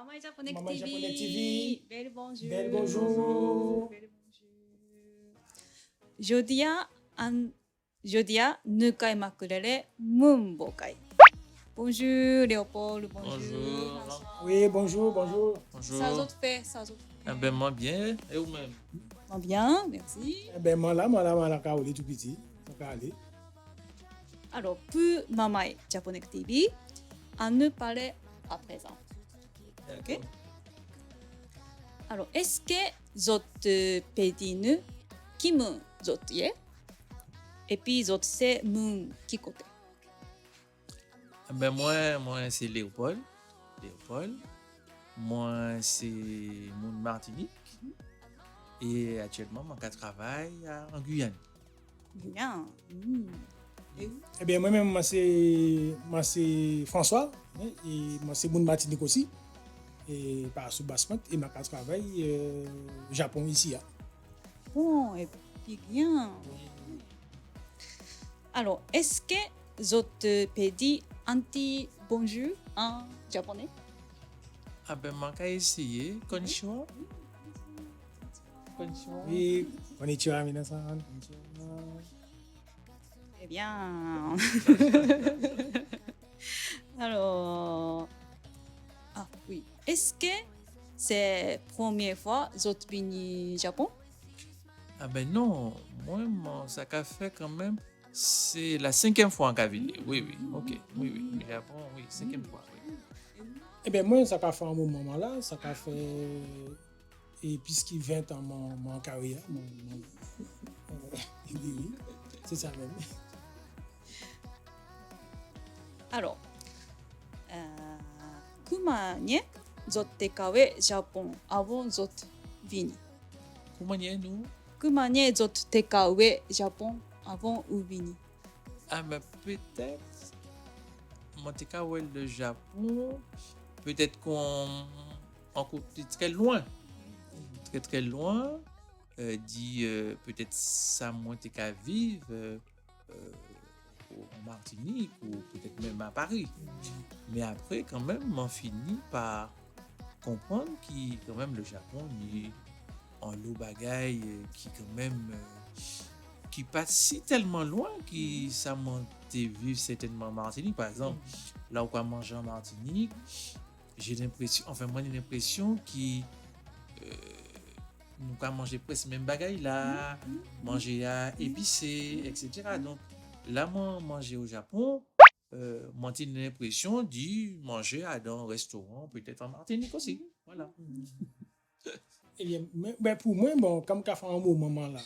Maman Japonais Maman TV. Japonais TV. Bel bonjour. Bel bonjour. Bel bonjour. Jodia nukai makurere munbokai. Bonjour Léopold, bonjour. Oui, bonjour, bonjour. Ça autres fait, ça autres fait. Ah ben moi bien, et vous-même? Moi bien, merci. Eh ben, moi là, Kaoli tout petit. Ça va aller. Alors, pour Maman Japonais TV, on nous parle à présent. Ok? Alors, est-ce que zot pédine qui me zot yé? Et puis zot c'est mun qui côté? Ah ben moi c'est Léopold. Moi c'est mon Martinique. Et actuellement moi je travaille en Guyane. Bien. Eh bien, moi-même, moi c'est François. Hein, et moi, c'est Moun Martinique aussi. Et par sous-bassement, et ma travaille au Japon ici. Hein. Bon, et puis bien. Alors, est-ce que zot pédi anti bonjour en japonais? Ah ben moi j'ai essayé. Konnichiwa. Konnichiwa. Oui, konnichiwa, minasan. Konnichiwa. Très bien. Alors, ah oui. Est-ce que c'est la première fois que vous venez au Japon? Ah ben non, moi ça qu'a fait quand même, c'est la 5e fois que je viens. Oui, ok. Oui, le Japon, oui, 5e fois. Oui. Eh bien, moi, ça a fait un moment là, ça a fait. Et puisqu'il 20 ans mon carrière, oui, c'est ça même. Alors, comment vous avez Japon avant vous venir? Comment y est nous? Comment vous avez Japon avant vous venir? Ah ben peut-être, moi le Japon, peut-être qu'on est très loin. Très loin, dit peut-être ça moi qu'à vivre en Martinique ou peut-être même à Paris. Mais après quand même on finit par comprendre que quand même le Japon il est en lot bagaille qui quand même qui passe si tellement loin que ça m'a vivre certainement en Martinique par exemple là où on mange en Martinique j'ai l'impression moi j'ai l'impression que nous avons mangé presque même bagaille là, manger à épicé, etc. Donc là, moi, manger au Japon, moi, j'ai l'impression de manger à dans un restaurant, peut-être en Martinique aussi. Voilà. Eh bien, mais pour moi, bon, comme tu as fait un moment là,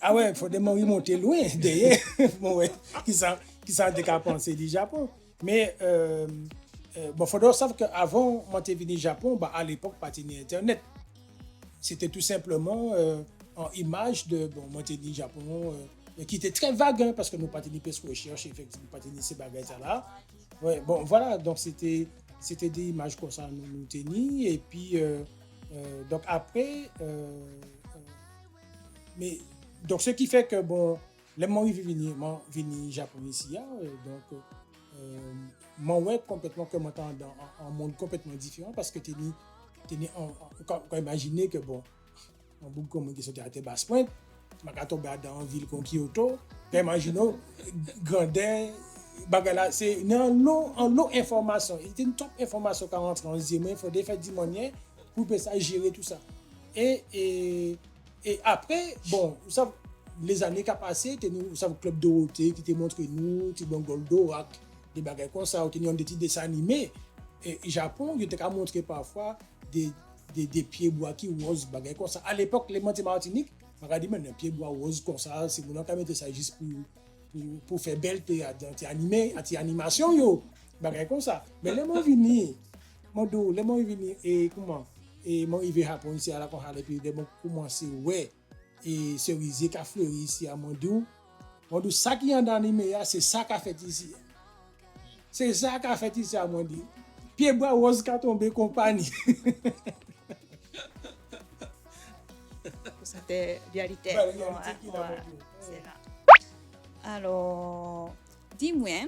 ah ouais, il faut remonter loin derrière, bon, ouais, qui s'en qu'à penser du Japon. Mais bon, il faut savoir qu'avant, moi, je venu au Japon, bah, à l'époque, pas de Internet. C'était tout simplement en image de, bon, moi, je venu au Japon, qui était très vague, hein, parce que nous pas tenu pas recherche, effectivement, pas tenu ces bagages là. Ouais, bon, voilà, donc c'était des images comme ça, nous tenions, et puis, donc après, mais donc ce qui fait que bon les gens viennent au Japon ici donc moi ouais complètement que moi dans un monde complètement différent parce que t'es quand imaginer que bon un bout comme qui sont à tes basses pointes ma tomber dans une ville comme Kyoto imaginons grandeur bagala c'est en lot information il était une top information quand on rentre en disant il faut faire du moyen pour ça gérer tout ça et après, bon, vous savez, les années qui ont passé, vous savez, le Club Dorothée qui te montre nous, Tibon Goldo, des bagages comme ça, des petits dessins animés. Et au Japon, il te montré parfois des pieds bois qui roses, bagages comme ça. À l'époque, les Monts Martinique, on a dit, mais un pied bois rose comme ça, c'est mon quand mettre ça juste pour faire belle animation, yo, bagages comme ça. Mais les gens viennent, et comment? Et moi il vais Japon ici à la Conhale et puis ils commencé ouais et cerisier qui a fleuri ici à Mondou ça qui est dans l'animé c'est ça qu'a fait ici à Mondou pied bois rose qui a tombé compagnie C'était réalité. C'est là. Alors, dis-moi,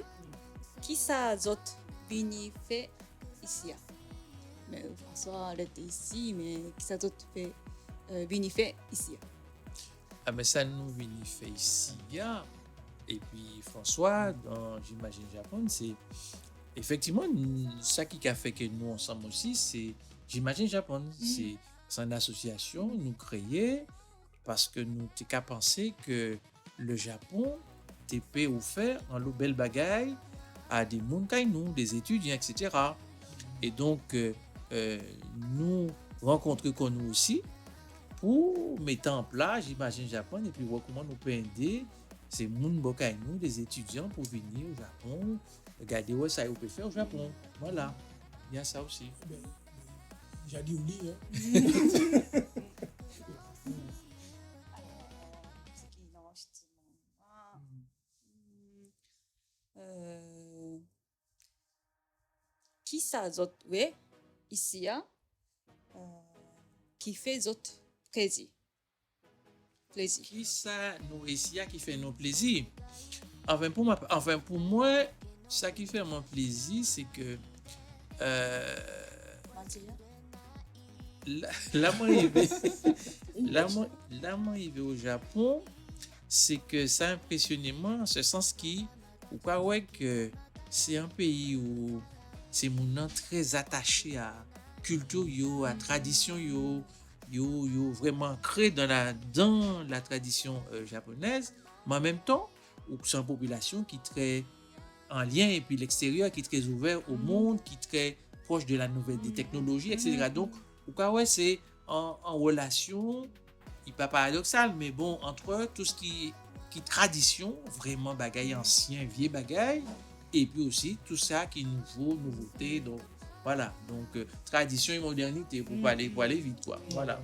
qui ça zot vini fait ici. Mais François, elle était ici, mais qui ça d'autre fait vini fait ici. Ah, mais ça nous vient fait ici, ya. Et puis François, dans j'imagine Japon, c'est effectivement ça qui a fait que nous ensemble aussi, c'est j'imagine Japon, c'est une association nous créée parce que nous t'es qu'à penser que le Japon t'es peut offert en lo belle bagaille à des moun kay nous, des étudiants, etc. Et donc nous rencontrer qu'on nous aussi pour mettre en place, j'imagine Japon, et puis voir comment nous pouvons aider ces moun bokay nous, des étudiants pour venir au Japon, regarder où ça peut faire au Japon. Voilà, il y a ça aussi. Ben, j'ai dit oui, hein. Qui ça zot ouais ici qui fait zot plaisir. Qui ça nous ici qui fait nos plaisirs? Enfin pour moi, ça qui fait mon plaisir, c'est que là moi arrivé au Japon, c'est que ça a impressionné moi en ce sens qui ou quoi ouais que c'est un pays où c'est mon nom très attaché à culture yo, à tradition yo vraiment ancré dans la tradition japonaise, mais en même temps ou c'est une population qui est très en lien et puis l'extérieur qui est très ouvert au monde, qui est très proche de la nouvelle des technologies, etc. Donc ou quoi ouais c'est en relation, il pas paradoxal, mais bon, entre tout ce qui tradition, vraiment bagaille ancien, vieux bagaille, et puis aussi tout ça qui est nouveauté, donc voilà, donc tradition et modernité pour aller vite, quoi. Voilà.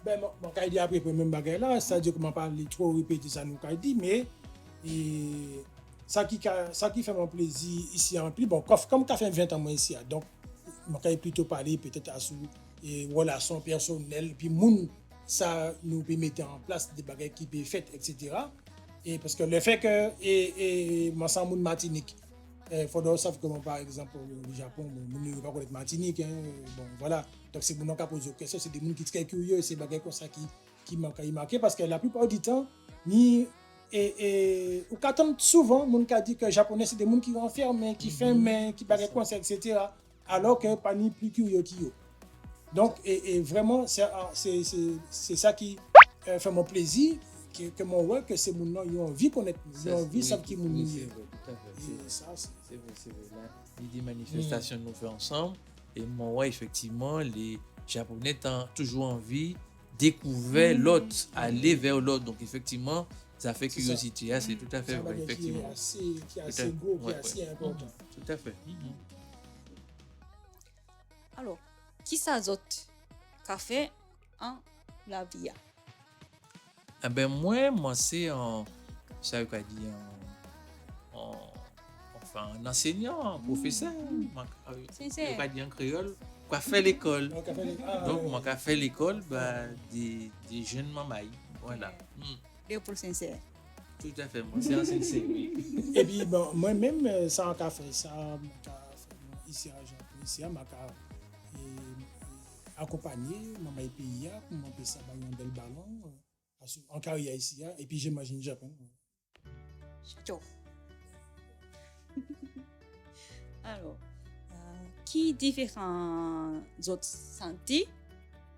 Ben, mon cas dit après le même bagage là, c'est-à-dire que je ne vais pas trop répéter ça, nous dit, mais ça qui fait mon plaisir ici en plus, bon, comme ça fait 20 ans moi ici, donc je vais plutôt parler peut-être à sous relations personnelles, puis moun, ça nous peut mettre en place des bagages qui peuvent faire, etc. Et parce que le fait que, moi, sans moun Martinique, il faudra savoir que, par exemple, au Japon, on ne peut pas connaître Martinique, hein, bon, voilà. Donc, c'est moun qui pose des questions, c'est des moun qui sont très curieux, c'est des bagages comme ça qui manquent à y marquer, parce que la plupart du temps, ou qu'attendent souvent, moun qui dit que les Japonais, c'est des moun qui renferment, qui ferment, qui bagages comme ça, etc. Alors que pas ni plus curieux qu'ils. Donc, et vraiment, c'est ça qui fait mon plaisir, que mon voit que ces gens ils ont envie de connaître, ils ont envie de savoir qui nous c'est vrai, tout à fait. C'est vrai. Là, des manifestations nous fait ensemble, et moi, effectivement, les Japonais ont toujours envie de découvrir l'autre, aller vers l'autre. Donc, effectivement, ça fait curiosité, c'est tout à fait vrai, effectivement. Qui est assez gros, qui est assez important. Tout à fait. Alors, qui ça zot café en la vie? Ah ben moi c'est ça veut dire enfin un enseignant, un professeur, je pas dire en créole, quoi fait l'école. Donc moi qu'a fait l'école des jeunes mamailles, voilà. Pour sincère. Tout à fait, moi c'est un sincère, oui. Et puis bon, moi-même ça on a fait ça, ici à Japon, ici à Maka. Accompagné maman pays pour m'empêcher ça un bel ballon en carrière ici et puis j'imagine Japon. Alors qui différents autres sentis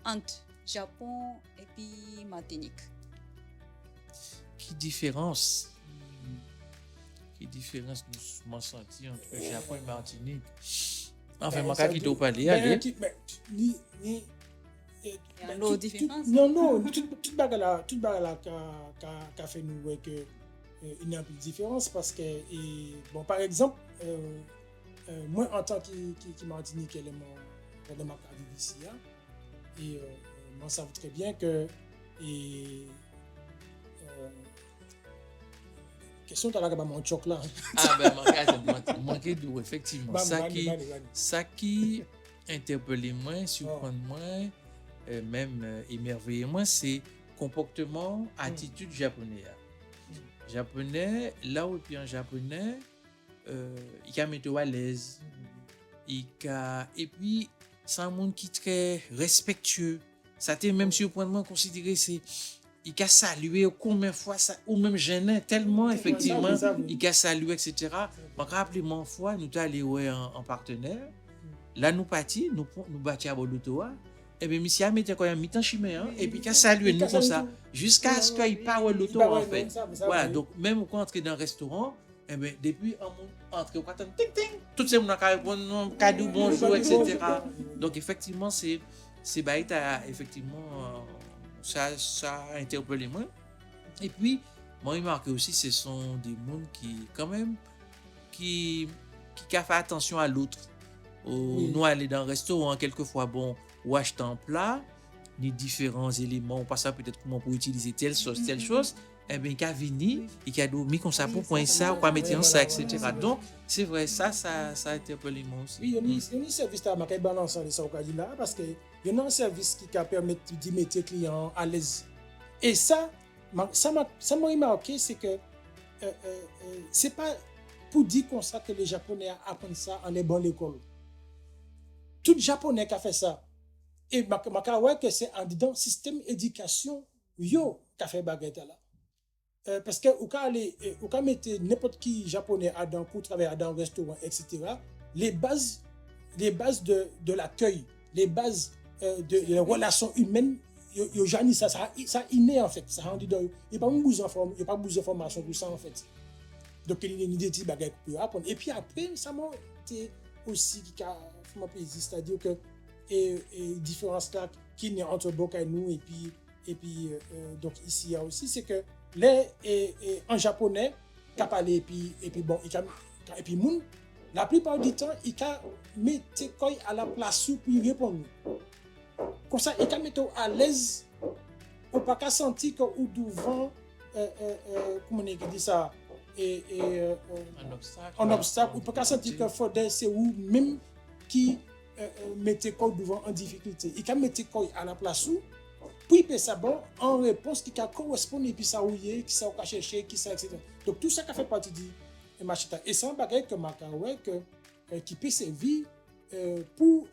entre Japon et puis Martinique? Qui différence nous m'en senti entre Japon et Martinique? Enfin, moi, quand il parler, allez. Non, toute bagarre là qu'a fait nous ouais que il y a une différence parce que bon par exemple moi en tant que Martinique elle est mon ma carrière ici et moi savais très bien que question de la mon choc là. Ah ben manqué d'eau effectivement. Ça qui interpelle moi, surprend moi, même émerveille moi, c'est comportement, attitude japonais. Japonais, là où puis en japonais, il a mettre à l'aise. Et puis, c'est un monde qui est très respectueux. Ça t'est même surprenant considéré, c'est il a salué combien de fois ça, ou même gêné tellement effectivement, il a salué, etc. Je me rappelle mon fois, nous sommes allés en partenaire. Là, nous partis, nous battions à Bolotoa. Et bien, monsieur a mis quand même mi-temps chimé, et puis il a salué nous comme ça, jusqu'à ce qu'il parle l'auto en fait. Voilà, donc même quand on entre dans un restaurant, et bien, depuis on entre, on attend, ting ting, tout ces gens qui répondent, cadeau, bonjour, etc. Donc effectivement, c'est effectivement, ça a interpellé moi. Et puis, moi, il remarque aussi, ce sont des gens qui, quand même, qui a fait attention à l'autre. Nous aller dans un restaurant, quelquefois, bon, ou acheter un plat, les différents éléments, on passe à peut-être comment pour utiliser telle sauce, telle chose, eh bien, il a venu, il a mis comme ça pour point ça, ou pas mettre en ça, etc. Donc, c'est vrai, ça a interpellé moi aussi. Oui, il y a un service qui a balancé ça au cas là, parce que il y a un service qui permet de mettre les clients à l'aise. Et ça m'a remarqué, c'est que c'est pas pour dire comme ça que les Japonais apprennent ça en étant à l'école. Tout Japonais qui a fait ça. Et je crois que c'est en dedans système éducation qui a fait baguette là. Parce que vous quand mettre n'importe qui Japonais pour travailler dans un restaurant, etc. Les bases de l'accueil, les bases de la relation humaine, ça inné en fait. Ça rend dedans. Il n'y a pas beaucoup d'informations pour ça en fait. Donc il y a des petits bagages pour apprendre. Et puis après, ça m'a été aussi qui a fait mon plaisir, c'est-à-dire que et différence là qui n'est entre Boka et nous et puis donc ici il y a aussi c'est que en japonais qu'a parlé et puis bon et puis moun la plupart du temps il a mis quoi à la place pour répondre comme ça il a mis à l'aise ou pas qu'à sentir que ou devant comment on dit ça un obstacle ou pas qu'à sentir que faudrait c'est ou même qui mettez quoi devant en difficulté. Il can mettre quoi à la place où puis il ça bon en réponse qui correspond et puis ça ouillé qui ça chercher qui ça etc. Donc tout ça qui fait partie du machita et c'est un bagage que Makawe que qui peut servir pour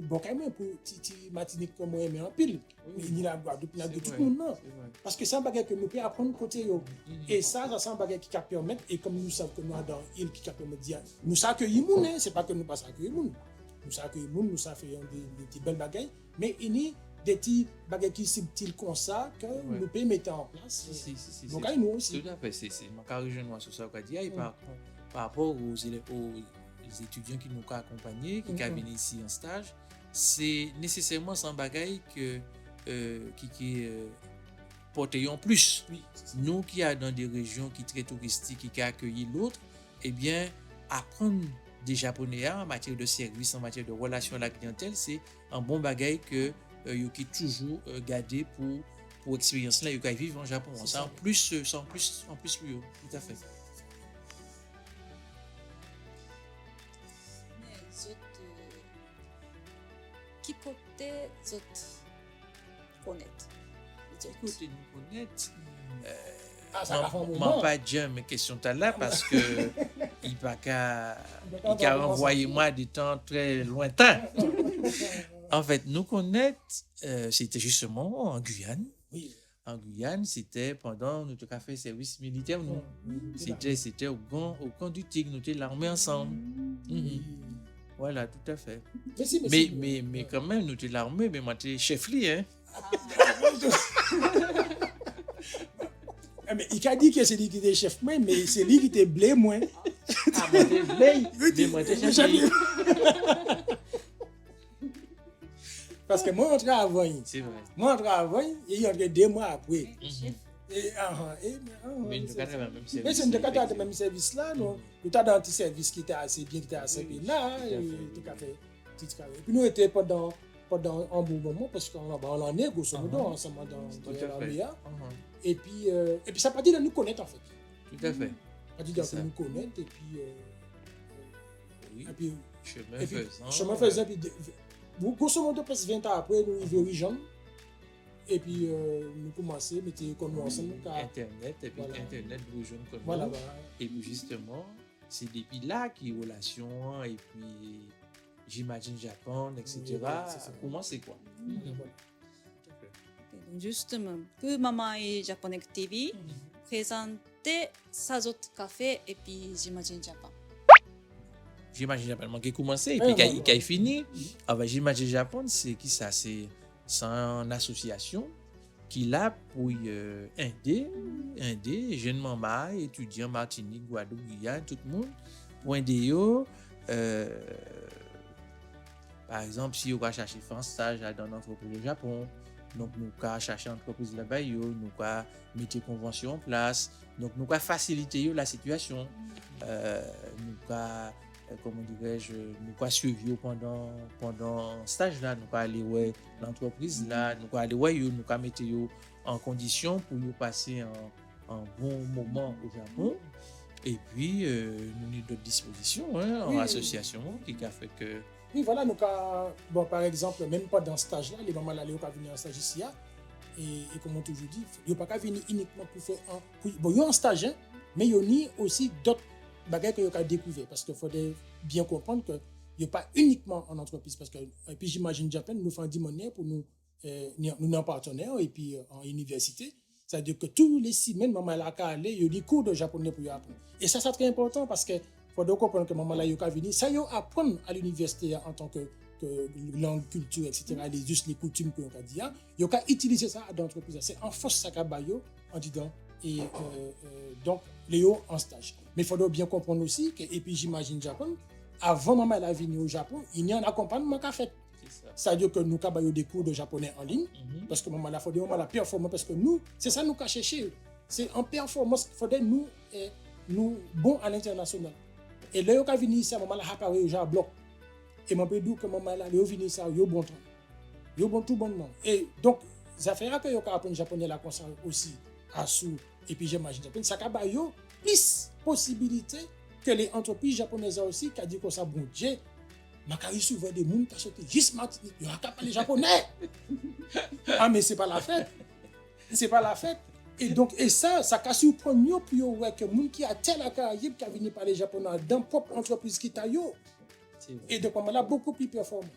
bon quand même pour Titi Martinique comme moi mais en pile il y a Guadeloupe de tout le monde non parce que c'est un bagage que nous peut apprendre côté yo et ça c'est un bagage qui peut permettre et comme nous savons que nous dans île qui peut permettre dire nous accueillir moun c'est pas que nous pas accueillir moun nous accueillir moun nous ça fait des belles bagages mais il y a des petits bagages qui subtils comme ça que nous peut mettre en place donc nous aussi tout à fait c'est ma rejoindre sur ça qu'a dit par rapport aux étudiants qui nous ont accompagnés, qui viennent ici en stage, c'est nécessairement sans bagaille qui portent en plus. Oui, nous qui sommes dans des régions qui sont très touristiques, qui accueillent l'autre, eh bien, apprendre des Japonais en matière de service, en matière de relation à la clientèle, c'est un bon bagaille que qui toujours garder pour expérience là, qui vivent en Japon. C'est en plus lui, tout à fait. Qui côté zot connaître Écoutez, nous connaître. ça fait un Je moment. ne pas dire mes questions là parce que il a renvoyé moi des temps très lointains. En fait, nous connaître, c'était justement en Guyane. Oui. En Guyane, c'était pendant notre café service militaire. C'était au camp du Tigre, nous étions l'armée ensemble. Voilà, tout à fait. Mais quand même, nous étions l'armée, mais moi, j'étais chef-li, hein. Mais il a dit que c'est lui qui était chef, mais c'est lui qui était blé, moi. Ah, moi, j'étais blé, mais moi, j'étais chef-li. Parce que moi, on travaille. C'est vrai. Moi, on travaille, et il y a 2 mois après. Mais nous avons le même service. Mais c'est le même service là, non? Nous avons un petit service qui était assez bien, qui était assez bien là, et puis nous étions pendant un bon moment, parce qu'on en est grosso modo ensemble dans l'armée. Et puis ça pas dire de nous connaître en fait. Tout à fait. Ça dit de nous connaître, et puis chemin faisant, puis grosso modo, parce que 20 ans après, nous vivons Rijan. Et puis, nous commençons à mettre comme nous ensemble. Internet, et puis voilà. Internet, vous jeunes comme voilà. Et puis justement, c'est depuis là qui relation et puis j'imagine Japon, etc. Oui, c'est ça. Comment c'est quoi? Voilà. Donc, justement, pour Maman et Japonais TV, présenter Sazot Café et puis j'imagine Japon. J'imagine Japon qui a commencé et Ouais, puis ouais, qui a ouais. fini. Ah ben, j'imagine Japon, c'est qui ça? C'est une association qui là pour aider jeunes mamans, étudiants Martinique, Guadeloupe, Guyane, tout le monde pour aider yo, par exemple, si vous va chercher faire un stage dans une entreprise au Japon, donc nous allons chercher une entreprise là-bas, nous allons mettre une convention en place, donc nous allons faciliter la situation, nous allons, comment dirais-je, nous allons suivre pendant un stage là, nous allons aller voir l'entreprise là, nous allons aller voir nous allons mettre en condition pour passer un bon moment au Japon. Et puis, nous avons d'autres dispositions en Oui. association qui a fait que. Oui, voilà, donc, bon, par exemple, même pas dans ce stage-là, les mamans là, ils pas venir en stage ici, et comme on toujours dit, ils pas venir uniquement pour faire bon, ils ont un stage, hein, mais ils ont aussi d'autres bagages que ils ont découvert, parce qu'il faudrait bien comprendre que il n'y a pas uniquement en entreprise, parce que, et puis j'imagine Japon, nous faisons 10 monnaies pour nous sommes partenaires, et puis en université, c'est-à-dire que tous les semaines, maman là, il y a des cours de japonais pour y apprendre. Et ça, c'est très important, parce que faut donc comprendre que maman là yo ka venir ça yo apprendre à l'université en tant que langue, culture, etc. Juste les coutumes que on a dit yo ka utiliser ça dans l'entreprise. C'est en force ça ka ba yo en disant et donc Léo en stage. Mais il faut donc bien comprendre aussi que et puis j'imagine Japon avant maman elle a venu au Japon, il y a un accompagnement qu'a fait. C'est-à-dire que nous ka ba yo des cours de japonais en ligne parce que maman là faut maman la performance parce que nous c'est ça nous ka chercher. C'est en performance qu'il faudrait nous bons à l'international. Et là, yo ka vini ici, maman la hapa yo ja bloc. Et mon pédou que maman la yo vini ça yo bon temps. Yo bon tout bonnement. Et donc ça fait que yo ka apprendre japonais là comme ça aussi à sous et puis j'imagine ça ka ba yo plus possibilité que les entreprises japonaises aussi qui dit comme ça bon Dieu m'a ka souvent des monde qui sorti juste Martinique yo ka parler japonais. Ah mais c'est pas la fête. C'est pas la fête. Et donc, ça a surpris nous pour voir que les gens qui a tel à Caraïbes qui a venu parler japonais dans propre entreprise qui t'a yo. Et donc, on a beaucoup plus performant.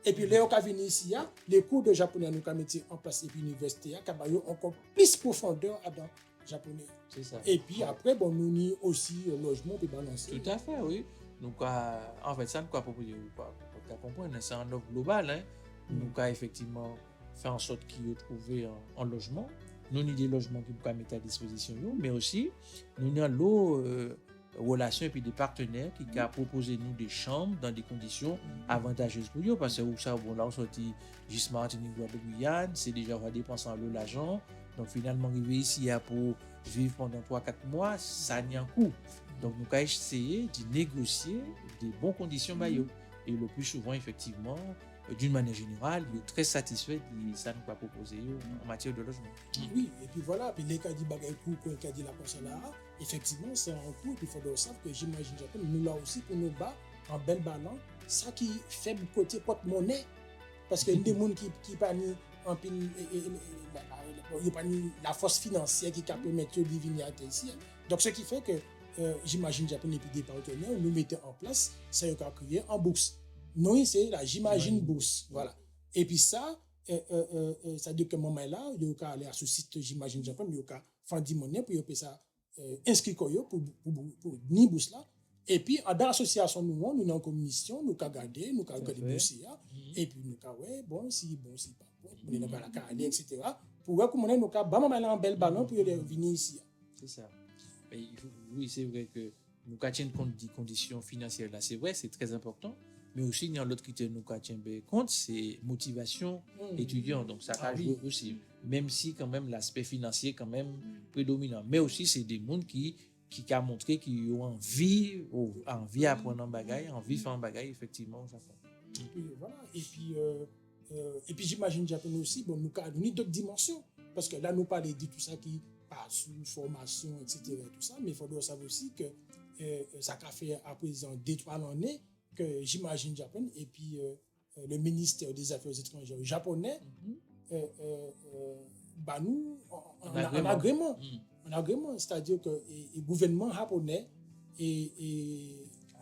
Et puis, les gens qui viennent ici, les cours de japonais nous ont mis en place et puis l'université, qui a encore plus profondeur dans le japonais. C'est ça. Et puis après, bon, nous avons aussi logement pour balancer. Tout à fait, oui. Donc, en fait, ça, nous avons proposé, pour comprendre, c'est un offre globale. Hein. Nous avons effectivement fait en sorte qu'ils aient trouvé un logement. Nous avons des logements qui nous mettre à disposition, mais aussi nous avons relations et puis des partenaires qui ont proposé nous des chambres dans des conditions avantageuses pour eux. Parce que ça, bon, là, on sortit juste Martinique, Guadeloupe, Guyane, c'est déjà on va dépenser en l'eau l'argent. Donc finalement, arriver ici pour vivre pendant 3-4 mois, ça n'y a un coût. Donc nous avons essayé de négocier des bonnes conditions. Et le plus souvent, effectivement, d'une manière générale, il est très satisfait de ça nous va proposer en matière de logement. Oui, et puis voilà, puis les cas dit bagay coût qu'on a dit la personne là, effectivement, c'est un coût, et puis il faut savoir que j'imagine Japon, nous là aussi pour nous bas en bel ballon, ça qui fait côté porte-monnaie, parce que des gens qui pas ni en pile il pas ni la force financière qui peut permettre de venir ici. Donc ce qui fait que j'imagine Japon et puis des partenaires nous mettons en place ça a créé en bourse. Non, c'est la j'imagine bourse, voilà. Et puis ça ça dit que moment là, il y a aller sur site j'imagine Japon, il y a faire 10 monnaies pour payer ça inscrit pour ni bourse là. Et puis dans l'association nous en commission, nous ca garder, nous ca regarder dossier et puis nous ca ouais bon si pas bon, on est dans la carrière etc. Pour voir comment nous ca ba maman là en bel ballon pour venir ici. C'est ça. Mais oui, c'est vrai que nous ca tient compte des conditions financières là, c'est vrai, c'est très important. Mais aussi, il y a l'autre critère nous tient compte, c'est motivation étudiant. Donc, ça a joué aussi. Même si, quand même, l'aspect financier, quand même, prédominant. Mais aussi, c'est des gens qui ont montré qu'ils ont envie d'apprendre un bagage, envie de faire un bagage, effectivement, au Japon. Et puis, voilà. Et puis, j'imagine Japon aussi, bon, nous avons d'autres dimensions. Parce que là, nous parlons de tout ça qui passe sous formation, etc. Tout ça. Mais il faut savoir aussi que ça a fait à présent 2-3 années que j'imagine Japon et puis le ministère des Affaires étrangères japonais bah nous en agrément, c'est-à-dire que le gouvernement japonais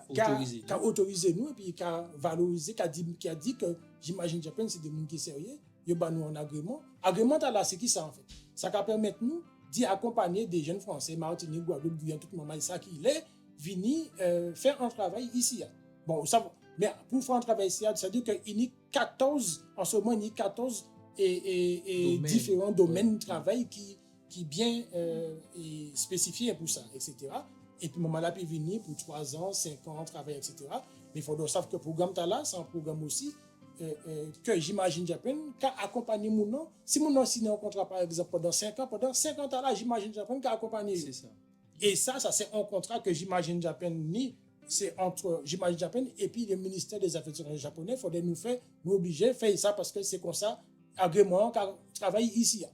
Autorisé. qui a autorisé nous et puis qui a valorisé, qui a dit que j'imagine Japan c'est des gens qui sont sérieux, ils ont nous un agrément. Agrément là c'est qui ça en fait? Ça va permettre nous d'y accompagner des jeunes Français, Martinique, Guadeloupe, Guyane, tout le monde, ça qui est venus faire un travail ici. Bon, ça, mais pour faire un travail ici, c'est-à-dire qu'il y a 14, en ce moment, il y a 14 différents domaines de travail qui bien spécifiés pour ça, etc. Et puis, moment là, puis venir pour 3 ans, 5 ans, travailler, etc. Mais il faut savoir que le programme là, c'est un programme aussi que j'imagine Japan, qui a accompagné mon nom. Si mon nom signé un contrat, par exemple, pendant 5 ans là, j'imagine Japan qui a accompagné. C'est ça. Et ça c'est un contrat que j'imagine Japan c'est entre j'imagine Japan et puis le ministère des Affaires étrangères japonais. Il faudrait nous obliger à faire ça parce que c'est comme ça, agrément, car travaille ici.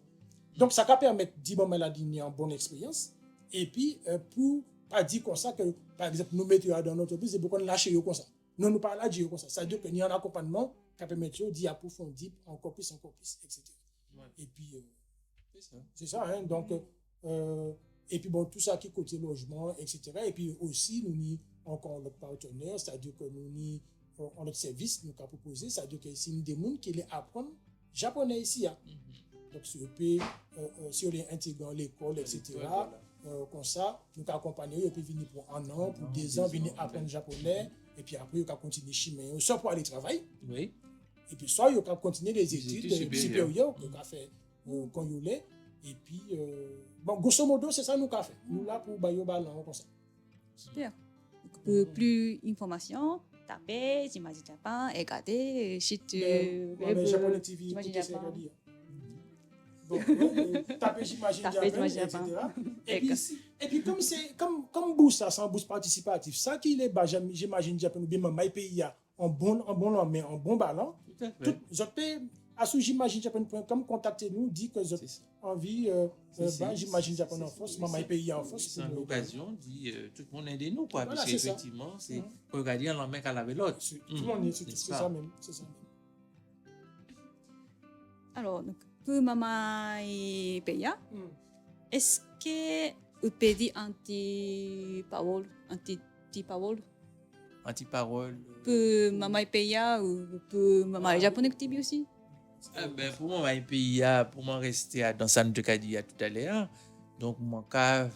Donc, ça va permettre, dis-moi, une bonne expérience. Et puis, pour pas dire comme ça que, par exemple, nous mettons dans notre entreprise et pour qu'on lâche comme ça. Non, nous pas là dire comme ça. Ça veut dire qu'il y a un accompagnement qui permet d'y approfondir encore plus, etc. Ouais. Et puis, C'est ça. c'est ça, hein. Donc, et puis bon, tout ça qui est côté logement, etc. Et puis aussi, nous avons encore notre partenaire, c'est-à-dire que nous avons notre service, nous avons proposé, c'est-à-dire que c'est des gens qui apprennent japonais ici. Hein. Donc, si on est intégrant l'école, etc., comme ça, nous avons accompagné, et puis venir pour 1 an, pour 2 ans, venir apprendre japonais, et puis après, on continuer chemin, soit pour aller travailler, Oui. et puis soit on continuer les études supérieures qu'on a fait quand il est. Et puis, bon, grosso modo, c'est ça nous avons fait. Nous là pour Bayo Balan, comme ça. Super. Donc, pour plus d'informations, tapez J'imagine Japan et regardez site Mais Japonais TV, J'imagine tout ça, Japan. c'est bon, tapez J'imagine Japan, etc. Et puis comme bourse, ça, c'est un bourse participatif. Ça qui est bas, J'imagine Japan, ou bien my pays a un bon mais un bon ballon. Tout à fait. Tout, à ce j'imagine Japan.com, contactez-nous, dit que vous avez envie, j'imagine Japan en force, my pays en force. C'est l'occasion, dit tout le monde aide-nous, quoi. Voilà, Parce c'est ça. qu'effectivement, c'est pour regarder l'un mec à laver l'autre. Tout le monde est, c'est ça même. C'est ça même. Alors, donc, pour Maman et Peya, est-ce que vous pouvez dire anti-parole Anti-parole. pour Maman et Peya ou pour Maman et Japonais TV aussi? Ben, pour moi, un pays, pour moi, rester dans ça, nous te dit tout à l'heure. Donc, mon cas,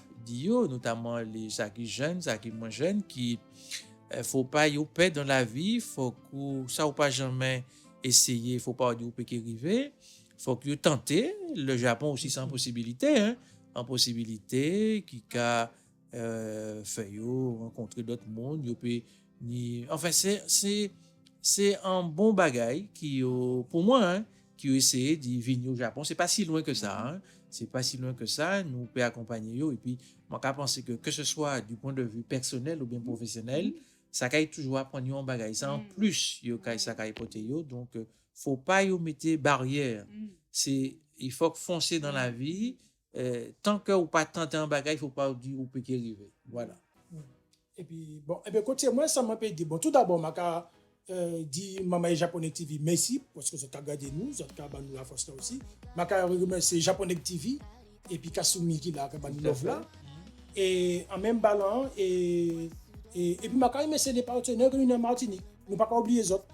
notamment les qui jeunes, qui moins jeunes, qui faut pas y perdre dans la vie, faut que ça ou pas jamais essayer, faut pas dire peut arriver, faut que tenter. Le Japon aussi sans possibilité, hein, en possibilité qui a fait rencontrer d'autres mondes, enfin c'est un bon bagage qui pour moi hein, qui a essayé d'y venir au Japon. C'est pas si loin que ça. Hein. C'est pas si loin que ça. Nous pouvons accompagner et puis moi je pense que ce soit du point de vue personnel ou bien professionnel, ça caille toujours apprendre un bagage. Ça en plus yo caille ça caille porter yo donc faut pas yo mettre barrière. C'est il faut foncer dans la vie tant que ou pas tenter un bagage, il faut pas dire ou peut y arriver. Voilà. Et puis bon, côté moi ça m'a dit bon tout d'abord m'a dit Maman et Japonais TV merci parce que vous avez regardé nous, vous avez nous la force là aussi. M'a remercier Japonais TV et puis Kasumi qui là nous love là. Et en même ballon et puis m'a remercier les partenaires que nous en Martinique. Nous pas oublier les autres.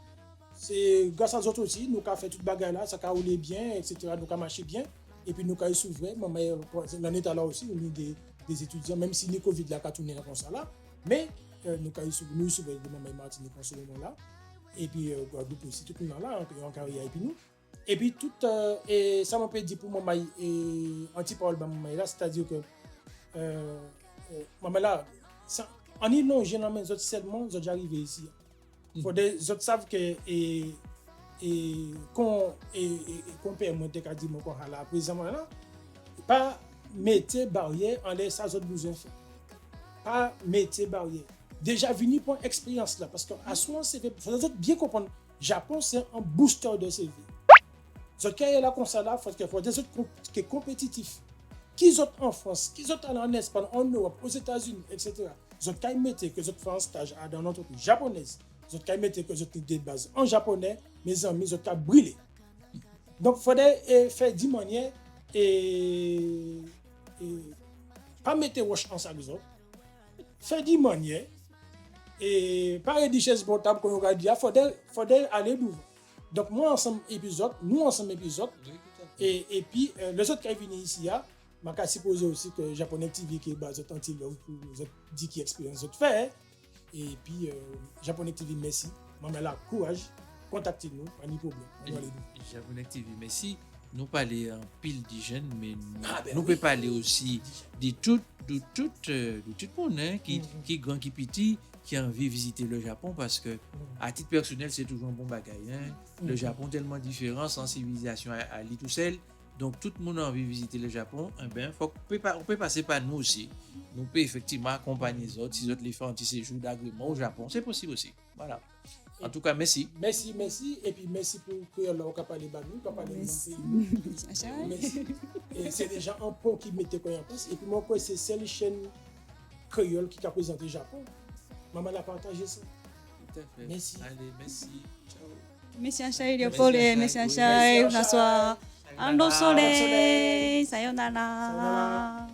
C'est grâce à eux autres aussi nous avons fait toute bagarre là, ça a roulé bien etc. Nous avons marché bien et puis nous avons s'ouvrir l'année là aussi nous des étudiants même si le Covid là a tourné comme ça là mais nous avons s'ouvrir de Maman Martinique en ce moment là. Et puis Guadeloupe aussi tout le monde là en carrière et puis nous et puis tout et ça m'a peut dire pour maman et anti-parole maman là c'est-à-dire que maman là en île non généralement les autres seulement ils arrivé ici faut des autres savent que qu'on perd moins de dire mon corps là présentement là pas mettre barrière en laisse ça autres besoin faire pas mettre barrière déjà venu pour expérience là parce que à soi c'est faut bien comprendre Japon c'est un booster de CV. Ce qui est là comme ça là faut que des autres qui est compétitif qui autres en France qui autres en Espagne en Europe aux États-Unis etc. Ils qui mettent que autres font un stage dans notre entreprise japonaise ils qui mettent que autres des bases en japonais mes amis ils qui brûlé donc faudrait faire d'une manière et pas mettre wash en ça les autres fait du manière et pas des chaises portables qu'on a dit, faudrait aller d'où. Donc moi ensemble épisode, nous ensemble épisode et puis les autres qui viennent ici m'a qu'à supposer aussi que Japonais TV qui est basé en Antilles pour vous dit qui expérience autre fait et puis Japonais TV merci, maman la courage, contactez-nous, pas de problème. Japonais TV merci. Nous parler en pile d'hygiène, mais nous oui. pouvons parler aussi de tout le monde hein, qui grand, qui petit, qui a envie de visiter le Japon parce que à titre personnel, c'est toujours un bon bagage. Hein. Le Japon est tellement différent, sans civilisation à lui tout seul. Donc tout le monde a envie de visiter le Japon. Eh bien, on peut passer par nous aussi. Nous pouvons effectivement accompagner les autres, si les autres les font un petit séjour d'agrément au Japon. C'est possible aussi. Voilà. En tout cas, merci. Merci. Et puis merci pour que l'on capable parler de nous, capable parler de merci. Et c'est déjà un pont qui mettait quoi en place. Et puis moi, c'est celle chaîne créole qui a présenté le Japon. Maman a partagé ça. Tout à fait. Merci. Allez, merci. Ciao. Merci Achai, Léopold, merci Achai, François. Ando soleil, sayonara.